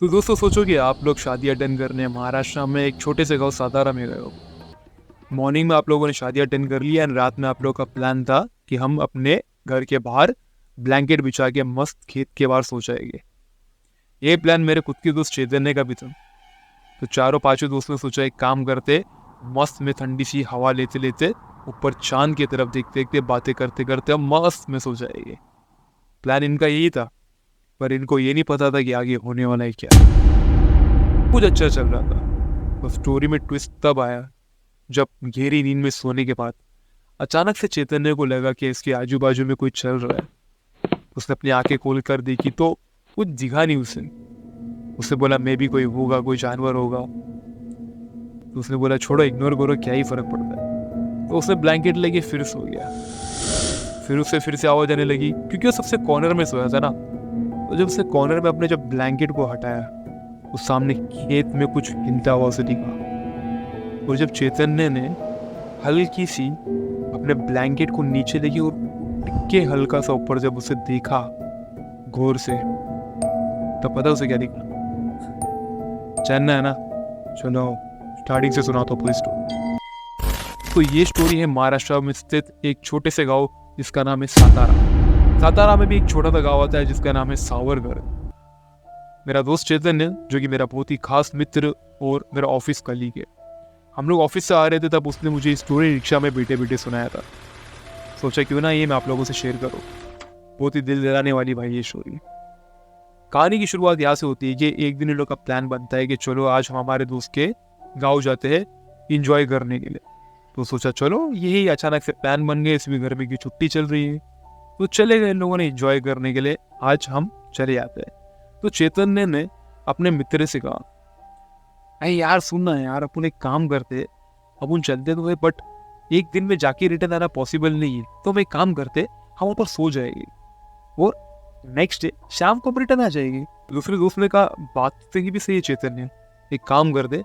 तो दोस्तों सोचो कि आप लोग शादी अटेंड करने महाराष्ट्र में एक छोटे से गांव सातारा में गए हो। मॉर्निंग में आप लोगों ने शादी अटेंड कर लिया एंड रात में आप लोगों का प्लान था कि हम अपने घर के बाहर ब्लैंकेट बिछा के मस्त खेत के बाहर सो जाएंगे। ये प्लान मेरे खुद के दोस्त चैतन्य का भी था। तो चारों पांचों दोस्तों ने सोचा एक काम करते, मस्त में ठंडी सी हवा लेते लेते ऊपर चांद की तरफ देखते देखते बातें करते करते हम मस्त में सो जाएंगे। प्लान इनका यही था, पर इनको ये नहीं पता था कि आगे होने वाला है क्या। कुछ अच्छा चल रहा था, तो स्टोरी में ट्विस्ट तब आया जब गहरी नींद में सोने के बाद अचानक से चैतन्य को लगा कि इसके आजू बाजू में कोई चल रहा है। उसने अपनी आंखें खोल कर देखी तो कुछ दिखा नहीं उसे। उसने बोला मे भी कोई होगा, कोई जानवर होगा। तो उसने बोला छोड़ो, इग्नोर करो, क्या ही फर्क पड़ता है। तो उसने ब्लैंकेट लेके फिर सो गया। फिर उसे फिर से आवाज आने लगी क्योंकि वो सबसे कॉर्नर में सोया था ना। तो जब उसने कॉर्नर में अपने जब ब्लैंकेट को हटाया, उस सामने खेत में कुछ हिलता हुआ उसे दिखा। और जब चैतन्य ने हल्की सी अपने ब्लैंकेट को नीचे लेके और टिक्के हल्का सा ऊपर जब उसे देखा गौर से, तब पता उसे क्या दिखा। चैन्ना है ना, चलो स्टार्टिंग से सुना तो पूरी स्टोरी। तो ये स्टोरी है महाराष्ट्र में स्थित एक छोटे से गांव जिसका नाम है सातारा। सातारा में भी एक छोटा सा गांव आता है जिसका नाम है सावरगढ़। मेरा दोस्त चैतन्य, जो कि मेरा बहुत ही खास मित्र और मेरा ऑफिस कलीग है, हम लोग ऑफिस से आ रहे थे तब उसने मुझे स्टोरी रिक्शा में बैठे बैठे सुनाया था। सोचा क्यों ना ये मैं आप लोगों से शेयर करूं। बहुत ही दिल दहलाने वाली भाई ये स्टोरी। कहानी की शुरुआत यहाँ से होती है कि एक दिन इन लोग का प्लान बनता है कि चलो आज हम हमारे दोस्त के गाँव जाते हैं इंजॉय करने के लिए। तो सोचा चलो, यही अचानक से प्लान बन गए, इसमें गर्मी की छुट्टी चल रही है तो चले गए इन लोगों ने इंजॉय करने के लिए। आज हम चले जाते हैं। तो चैतन्य ने अपने मित्र से कहा, अरे यार सुनना है यार, अपन एक काम करते, अपन चलते तो है बट एक दिन में जाके रिटर्न आना पॉसिबल नहीं है, तो हम एक काम करते, हम ऊपर सो जाएंगे और नेक्स्ट डे शाम को हम रिटर्न आ जाएंगे। दूसरे दोस्त ने कहा बात तो की भी सही है चैतन्य, एक काम करते,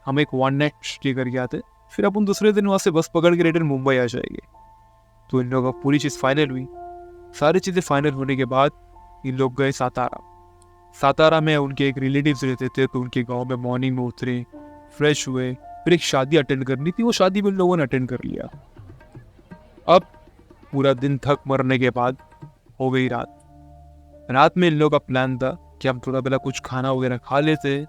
हम एक वन नाइट स्टे करके आते, फिर अपन दूसरे दिन वहां से बस पकड़ के रिटर्न मुंबई आ जाएंगे। तो इन लोगों का पूरी चीज फाइनल हुई। सारी चीजें फाइनल होने के बाद इन लोग गए सातारा। सातारा में उनके एक रिलेटिव्स रहते थे, तो उनके गांव में मॉर्निंग में उतरे, फ्रेश हुए, फिर एक शादी अटेंड करनी थी, वो शादी भी उन लोगों ने अटेंड कर लिया। अब पूरा दिन थक मरने के बाद हो गई रात। रात में इन लोगों का प्लान था कि हम थोड़ा पहला कुछ खाना वगैरह खा लेते।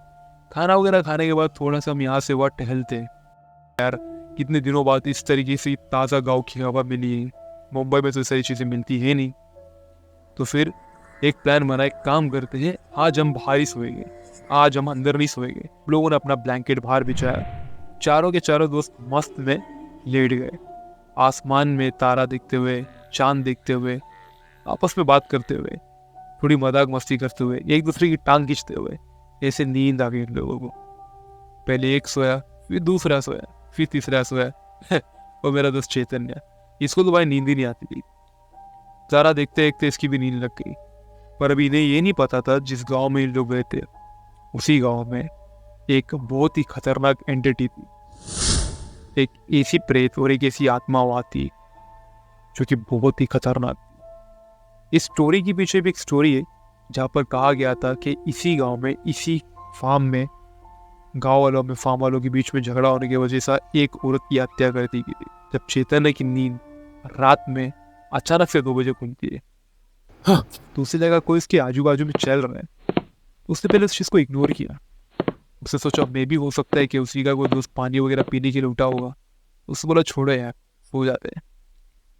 खाना वगैरह खाने के बाद थोड़ा सा हम यहाँ से वहाँ टहलते। यार कितने दिनों बाद इस तरीके से ताज़ा गाँव की हवा मिली है, मुंबई में तो सारी चीज़ें मिलती है नहीं। तो फिर एक प्लान बना, एक काम करते हैं, आज हम बाहर ही सोएंगे, आज हम अंदर नहीं सोएंगे। लोगों ने अपना ब्लैंकेट बाहर बिछाया, चारों के चारों दोस्त मस्त में लेट गए, आसमान में तारा देखते हुए, चांद देखते हुए, आपस में बात करते हुए, थोड़ी मजाक मस्ती करते हुए, एक दूसरे की टांग खींचते हुए। ऐसे नींद आ गई इन लोगों को। पहले एक सोया, फिर दूसरा सोया, फिर तीसरा सोया और मेरा दोस्त चैतन्य, इसको तो भाई नींद ही नहीं आती थी। तारा देखते देखते इसकी भी नींद लग गई। पर अभी इन्हें ये नहीं पता था जिस गांव में इन लोग गए थे, उसी गांव में एक बहुत ही खतरनाक एंटिटी थी। एक ऐसी प्रेत और एक ऐसी आत्मा हुआ थी जो कि बहुत ही खतरनाक थी। इस स्टोरी के पीछे भी एक स्टोरी है जहाँ पर कहा गया था कि इसी गांव में, इसी फार्म में, गांव वालों में फार्म वालों के बीच में झगड़ा होने की वजह से एक औरत की हत्या कर दी गई थी। जब चैतन्य की नींद रात में अचानक से 2 बजे खुलती है, हाँ, तो उसे लगा कोई इसके आजू बाजू में चल रहा है। उसने पहले उस चीज को इग्नोर किया। उसने सोचा मे भी हो सकता है कि उसी का कोई दोस्त पानी वगैरह पीने के लिए उठा होगा। उसने बोला छोड़ो यार, सो जाते हैं।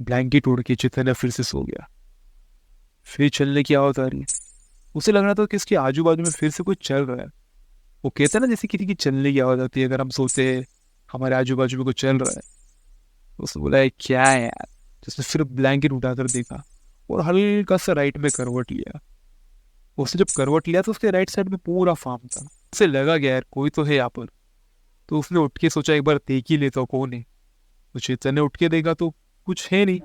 ब्लैंकेट उड़ के चैतन्य फिर से सो गया। फिर चलने की आवाज आ रही है। उसे लग रहा था कि इसके आजू बाजू में फिर से कुछ चल रहा है। वो कहता है ना जैसे किसी की चलने की आवाज आती है, अगर हम सोचते हैं हमारे आजू बाजू में कुछ चल रहा है। उसने बोला क्या है यार। उसने फिर ब्लैंकेट उठाकर देखा और हल्का सा राइट में करवट लिया। उसने जब करवट लिया तो उसके राइट साइड में पूरा फार्म था। उसे लगा गया यार कोई तो है यहाँ पर। तो उसने उठ के सोचा एक बार देख ही लेता हूँ कौन है। तो चेतन ने उठ के देखा तो कुछ है नहीं।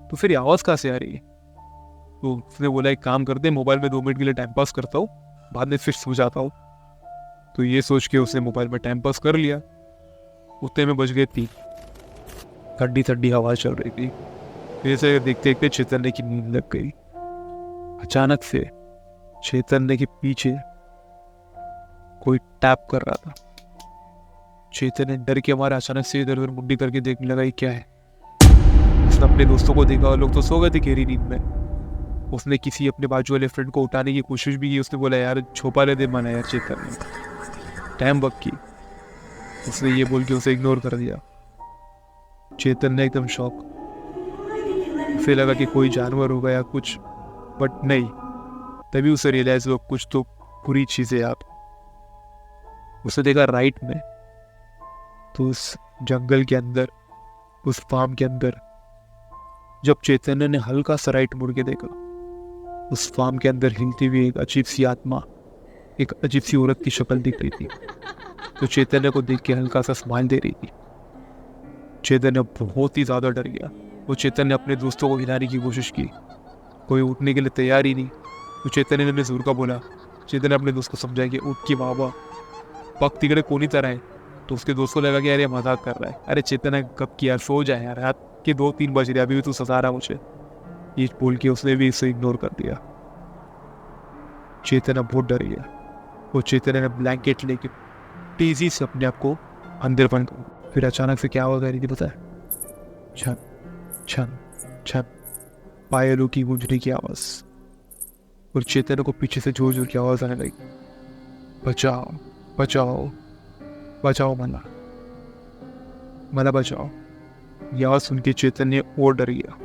तो फिर आवाज कहाँ से आ रही है। तो उसने बोला एक काम करते, मोबाइल में 2 मिनट के लिए टाइम पास करता हूँ, बाद में फिर सो जाता हूँ। तो ये सोच के उसने मोबाइल में टाइम पास कर लिया। उतने में बज गए 3। ठंडी ठंडी हवा चल रही थी। फिर से देखते देखते चैतन्य की नींद लग गई। अचानक से चैतन्य के पीछे कोई टैप कर रहा था। चेतन डर के हमारे अचानक से इधर उधर मुंडी करके देखने लगा ये क्या है। उसने अपने दोस्तों को देखा और लोग तो सो गए थे गहरी नींद में। उसने किसी अपने बाजू वाले फ्रेंड को उठाने की कोशिश भी की। उसने बोला यार छुपा ले दे मना यार चेतन ने टाइम वक्त की। उसने ये बोल के उसे इग्नोर कर दिया। चेतन ने एकदम शॉक, उसे लगा कि कोई जानवर होगा या कुछ, बट नहीं। तभी उसे रियलाइज हुआ कुछ तो बुरी चीजें आप। उसने देखा राइट में, तो उस जंगल के अंदर, उस फार्म के अंदर, जब चैतन्य ने हल्का सा राइट मुड़ के देखा, उस फार्म के अंदर हिलती हुई एक अजीब सी आत्मा, एक अजीब सी औरत की शक्ल दिख रही थी। तो चैतन्य को देख के हल्का सा स्माइल दे रही थी। चैतन्य बहुत ही ज्यादा डर गया। वो चैतन्य अपने दोस्तों को हिलाने की कोशिश की, कोई उठने के लिए तैयार ही नहीं। तो चैतन्य ने जोर का बोला। चैतन्य अपने दोस्त को समझाया कि उठ की बाबा पक तिगड़े कोनी तरह है। तो उसके दोस्त को लगा कि यार ये मजाक कर रहा है। अरे चैतन्य कब किया, सो जाए यार, रात के 2-3 बज रहे, अभी भी तू सता रहा मुझे। ये बोल के उसने भी इसे इग्नोर कर दिया। चैतन्य बहुत डर गया। वो चैतन्य ने ब्लैंकेट लेके तेजी से अपने आप को अंदर बंद कर। फिर अचानक से क्या होगा रही थी पता है? छन छन छन पायलों की गूंजने की आवाज, और चैतन्य को पीछे से जोर जोर की आवाज आने लगी, बचाओ बचाओ बचाओ मना, मना बचाओ। यह आवाज सुन के चैतन्य और डर गया।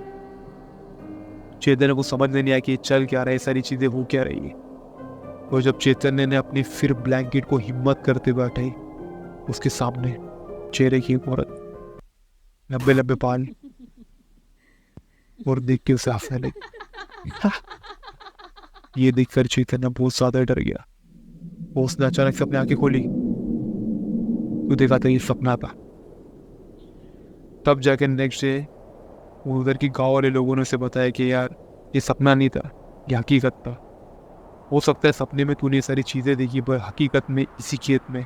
चैतन्य को समझ नहीं आया कि चल क्या रहा है, सारी चीजें हो क्या रही है। और जब चैतन्य ने अपनी फिर ब्लैंकेट को हिम्मत करते हुए हटाई, उसके सामने चेहरे की एक औरत, लंबे लंबे बाल, और देख के उसे हंसने लगी। ये देखकर चैतन्य बहुत ज्यादा डर गया। वो उसने अचानक से अपनी आंखें खोली, तो देखा था ये सपना था। तब जाके नेक्स्ट डे उधर की गांव वाले लोगों ने उसे बताया कि यार ये सपना नहीं था, ये हकीकत था। हो सकता है सपने में तूने सारी चीजें देखी, पर हकीकत में इसी खेत में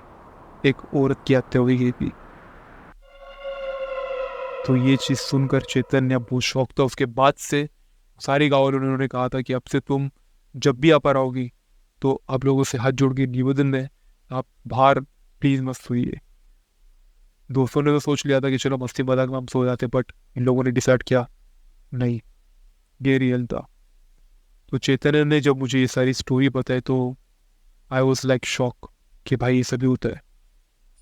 एक औरत की हत्या हो गई थी। तो ये चीज सुनकर चैतन्य बहुत शौक था। उसके बाद से सारे गाँव वालों ने उन्होंने कहा था कि अब से तुम जब भी आप आओगी तो आप लोगों से हाथ जोड़ के निवेदन है, आप बाहर प्लीज मत सोइए। दोस्तों ने तो सोच लिया था कि चलो मस्ती मजाक में हम सो जाते, बट इन लोगों ने डिसाइड किया नहीं, ये रियल था। तो चैतन्य ने जब मुझे ये सारी स्टोरी बताई तो आई वॉज लाइक शॉक कि भाई ये सभी होता है।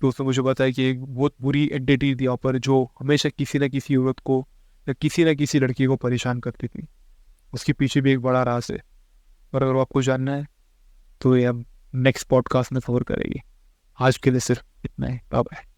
तो उसने मुझे बताया कि एक बहुत बुरी एंटिटी थी यहाँ पर, जो हमेशा किसी न किसी औरत को या किसी न किसी लड़की को परेशान करती थी। उसके पीछे भी एक बड़ा राज है, और अगर आपको जानना है तो ये हम नेक्स्ट पॉडकास्ट में कवर करेंगे। आज के लिए सिर्फ इतना ही। Bye bye.